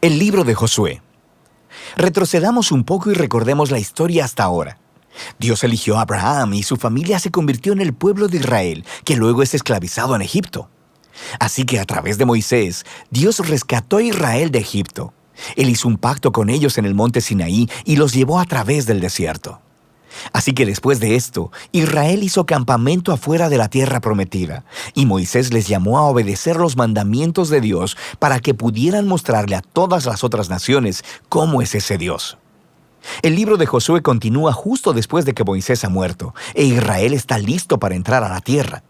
El libro de Josué. Retrocedamos un poco y recordemos la historia hasta ahora. Dios eligió a Abraham y su familia se convirtió en el pueblo de Israel, que luego es esclavizado en Egipto. Así que a través de Moisés, Dios rescató a Israel de Egipto. Él hizo un pacto con ellos en el monte Sinaí y los llevó a través del desierto. Así que después de esto, Israel hizo campamento afuera de la tierra prometida, y Moisés les llamó a obedecer los mandamientos de Dios para que pudieran mostrarle a todas las otras naciones cómo es ese Dios. El libro de Josué continúa justo después de que Moisés ha muerto, e Israel está listo para entrar a la tierra.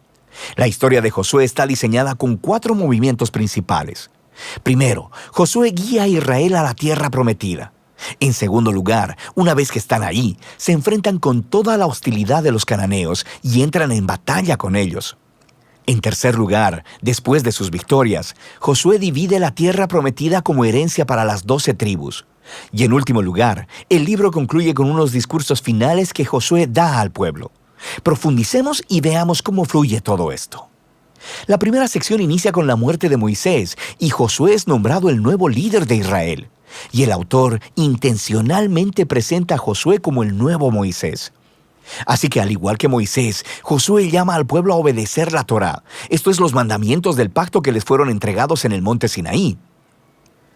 La historia de Josué está diseñada con 4 movimientos principales. Primero, Josué guía a Israel a la tierra prometida. En segundo lugar, una vez que están ahí, se enfrentan con toda la hostilidad de los cananeos y entran en batalla con ellos. En tercer lugar, después de sus victorias, Josué divide la tierra prometida como herencia para las 12 tribus. Y en último lugar, el libro concluye con unos discursos finales que Josué da al pueblo. Profundicemos y veamos cómo fluye todo esto. La primera sección inicia con la muerte de Moisés y Josué es nombrado el nuevo líder de Israel. Y el autor intencionalmente presenta a Josué como el nuevo Moisés. Así que al igual que Moisés, Josué llama al pueblo a obedecer la Torá, esto es los mandamientos del pacto que les fueron entregados en el monte Sinaí.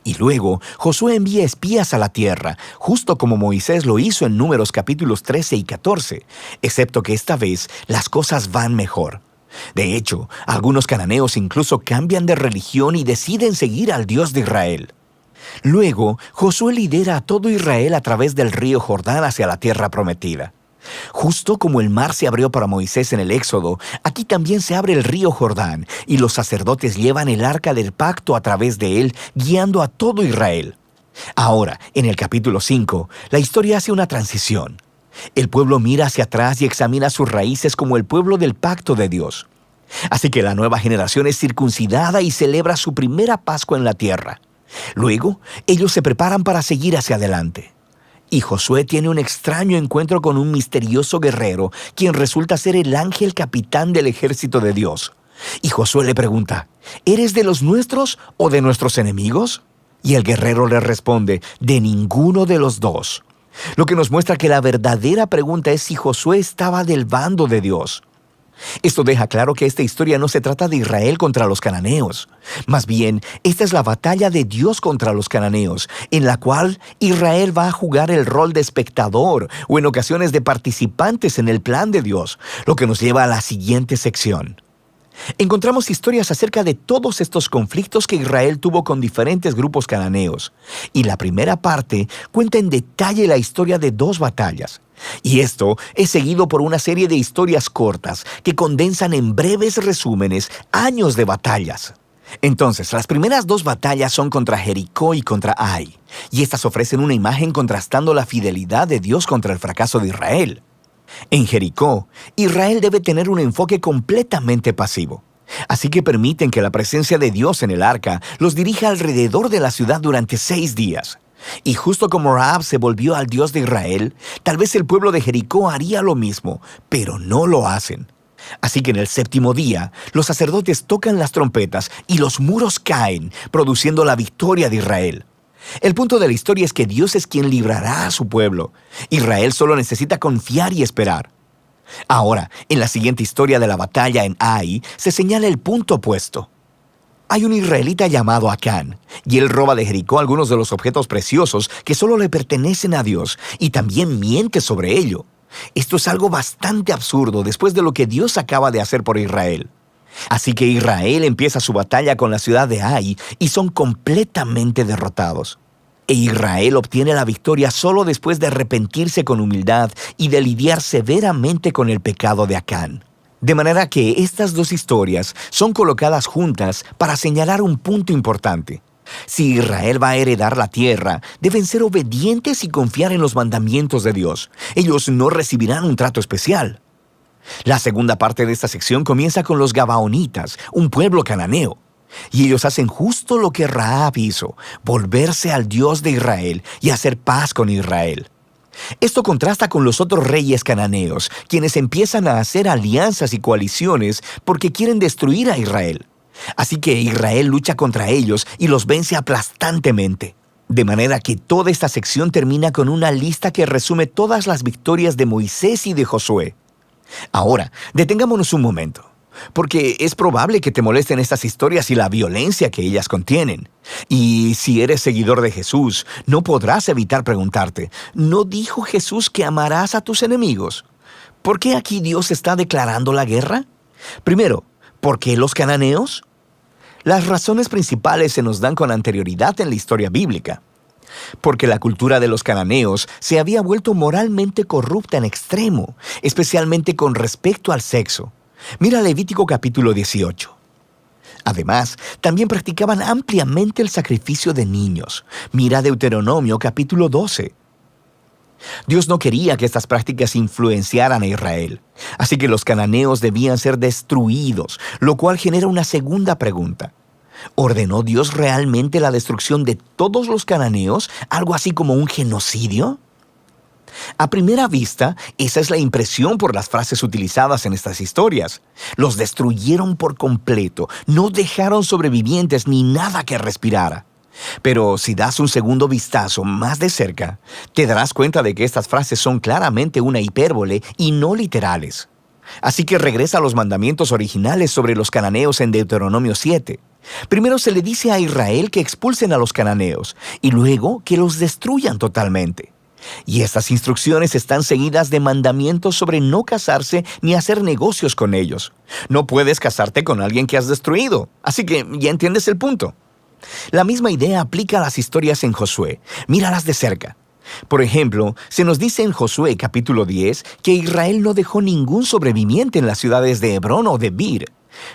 Y luego, Josué envía espías a la tierra, justo como Moisés lo hizo en Números capítulos 13 y 14, excepto que esta vez las cosas van mejor. De hecho, algunos cananeos incluso cambian de religión y deciden seguir al Dios de Israel. Luego, Josué lidera a todo Israel a través del río Jordán hacia la tierra prometida. Justo como el mar se abrió para Moisés en el Éxodo, aquí también se abre el río Jordán y los sacerdotes llevan el arca del pacto a través de él, guiando a todo Israel. Ahora, en el capítulo 5, la historia hace una transición. El pueblo mira hacia atrás y examina sus raíces como el pueblo del pacto de Dios. Así que la nueva generación es circuncidada y celebra su primera Pascua en la tierra. Luego, ellos se preparan para seguir hacia adelante. Y Josué tiene un extraño encuentro con un misterioso guerrero, quien resulta ser el ángel capitán del ejército de Dios. Y Josué le pregunta, ¿eres de los nuestros o de nuestros enemigos? Y el guerrero le responde, de ninguno de los dos. Lo que nos muestra que la verdadera pregunta es si Josué estaba del bando de Dios. Esto deja claro que esta historia no se trata de Israel contra los cananeos. Más bien, esta es la batalla de Dios contra los cananeos, en la cual Israel va a jugar el rol de espectador o en ocasiones de participantes en el plan de Dios, lo que nos lleva a la siguiente sección. Encontramos historias acerca de todos estos conflictos que Israel tuvo con diferentes grupos cananeos, y la primera parte cuenta en detalle la historia de 2 batallas. Y esto es seguido por una serie de historias cortas que condensan en breves resúmenes años de batallas. Entonces, las primeras 2 batallas son contra Jericó y contra Ai, y estas ofrecen una imagen contrastando la fidelidad de Dios contra el fracaso de Israel. En Jericó, Israel debe tener un enfoque completamente pasivo. Así que permiten que la presencia de Dios en el arca los dirija alrededor de la ciudad durante 6 días. Y justo como Rahab se volvió al Dios de Israel, tal vez el pueblo de Jericó haría lo mismo, pero no lo hacen. Así que en el 7º día, los sacerdotes tocan las trompetas y los muros caen, produciendo la victoria de Israel. El punto de la historia es que Dios es quien librará a su pueblo. Israel solo necesita confiar y esperar. Ahora, en la siguiente historia de la batalla en Ai, se señala el punto opuesto. Hay un israelita llamado Acán, y él roba de Jericó algunos de los objetos preciosos que solo le pertenecen a Dios, y también miente sobre ello. Esto es algo bastante absurdo después de lo que Dios acaba de hacer por Israel. Así que Israel empieza su batalla con la ciudad de Ai y son completamente derrotados. E Israel obtiene la victoria solo después de arrepentirse con humildad y de lidiar severamente con el pecado de Acán. De manera que estas 2 historias son colocadas juntas para señalar un punto importante. Si Israel va a heredar la tierra, deben ser obedientes y confiar en los mandamientos de Dios. Ellos no recibirán un trato especial. La segunda parte de esta sección comienza con los Gabaonitas, un pueblo cananeo. Y ellos hacen justo lo que Rahab hizo, volverse al Dios de Israel y hacer paz con Israel. Esto contrasta con los otros reyes cananeos, quienes empiezan a hacer alianzas y coaliciones porque quieren destruir a Israel. Así que Israel lucha contra ellos y los vence aplastantemente. De manera que toda esta sección termina con una lista que resume todas las victorias de Moisés y de Josué. Ahora, detengámonos un momento, porque es probable que te molesten estas historias y la violencia que ellas contienen. Y si eres seguidor de Jesús, no podrás evitar preguntarte, ¿no dijo Jesús que amarás a tus enemigos? ¿Por qué aquí Dios está declarando la guerra? Primero, ¿por qué los cananeos? Las razones principales se nos dan con anterioridad en la historia bíblica. Porque la cultura de los cananeos se había vuelto moralmente corrupta en extremo, especialmente con respecto al sexo. Mira Levítico capítulo 18. Además, también practicaban ampliamente el sacrificio de niños. Mira Deuteronomio capítulo 12. Dios no quería que estas prácticas influenciaran a Israel, así que los cananeos debían ser destruidos, lo cual genera una segunda pregunta. ¿Ordenó Dios realmente la destrucción de todos los cananeos, algo así como un genocidio? A primera vista, esa es la impresión por las frases utilizadas en estas historias. Los destruyeron por completo, no dejaron sobrevivientes ni nada que respirara. Pero si das un segundo vistazo más de cerca, te darás cuenta de que estas frases son claramente una hipérbole y no literales. Así que regresa a los mandamientos originales sobre los cananeos en Deuteronomio 7. Primero se le dice a Israel que expulsen a los cananeos y luego que los destruyan totalmente. Y estas instrucciones están seguidas de mandamientos sobre no casarse ni hacer negocios con ellos. No puedes casarte con alguien que has destruido, así que ya entiendes el punto. La misma idea aplica a las historias en Josué. Míralas de cerca. Por ejemplo, se nos dice en Josué capítulo 10 que Israel no dejó ningún sobreviviente en las ciudades de Hebrón o de Bir.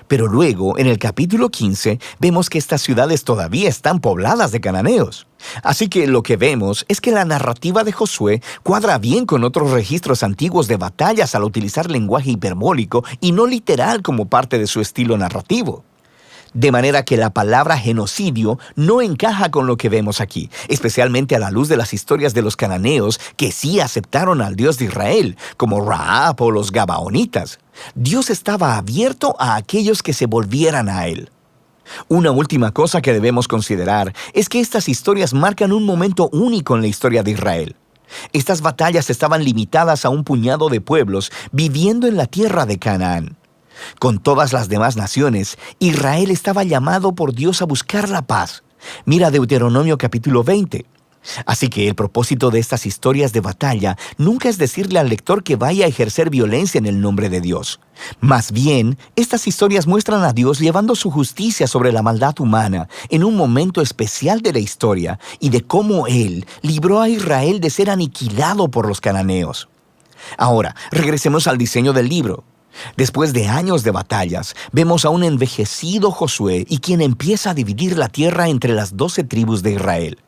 Pero luego, en el capítulo 15, vemos que estas ciudades todavía están pobladas de cananeos. Así que lo que vemos es que la narrativa de Josué cuadra bien con otros registros antiguos de batallas al utilizar lenguaje hiperbólico y no literal como parte de su estilo narrativo. De manera que la palabra genocidio no encaja con lo que vemos aquí, especialmente a la luz de las historias de los cananeos que sí aceptaron al Dios de Israel, como Rahab o los Gabaonitas. Dios estaba abierto a aquellos que se volvieran a Él. Una última cosa que debemos considerar es que estas historias marcan un momento único en la historia de Israel. Estas batallas estaban limitadas a un puñado de pueblos viviendo en la tierra de Canaán. Con todas las demás naciones, Israel estaba llamado por Dios a buscar la paz. Mira Deuteronomio capítulo 20. Así que el propósito de estas historias de batalla nunca es decirle al lector que vaya a ejercer violencia en el nombre de Dios. Más bien, estas historias muestran a Dios llevando su justicia sobre la maldad humana en un momento especial de la historia y de cómo Él libró a Israel de ser aniquilado por los cananeos. Ahora, regresemos al diseño del libro. Después de años de batallas, vemos a un envejecido Josué y quien empieza a dividir la tierra entre las 12 tribus de Israel.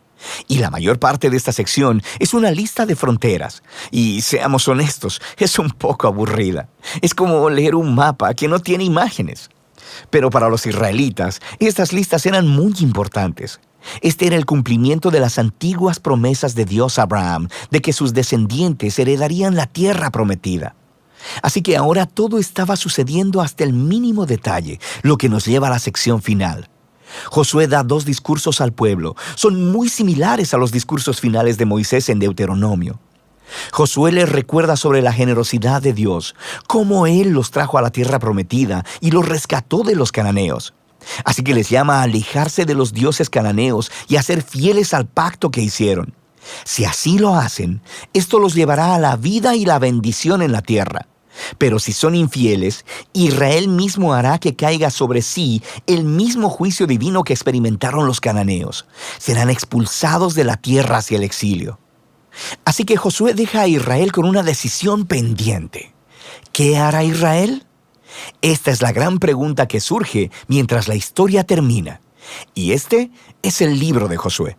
Y la mayor parte de esta sección es una lista de fronteras. Y seamos honestos, es un poco aburrida. Es como leer un mapa que no tiene imágenes. Pero para los israelitas, estas listas eran muy importantes. Este era el cumplimiento de las antiguas promesas de Dios a Abraham, de que sus descendientes heredarían la tierra prometida. Así que ahora todo estaba sucediendo hasta el mínimo detalle, lo que nos lleva a la sección final. Josué da 2 discursos al pueblo. Son muy similares a los discursos finales de Moisés en Deuteronomio. Josué les recuerda sobre la generosidad de Dios, cómo Él los trajo a la tierra prometida y los rescató de los cananeos. Así que les llama a alejarse de los dioses cananeos y a ser fieles al pacto que hicieron. Si así lo hacen, esto los llevará a la vida y la bendición en la tierra. Pero si son infieles, Israel mismo hará que caiga sobre sí el mismo juicio divino que experimentaron los cananeos. Serán expulsados de la tierra hacia el exilio. Así que Josué deja a Israel con una decisión pendiente. ¿Qué hará Israel? Esta es la gran pregunta que surge mientras la historia termina. Y este es el libro de Josué.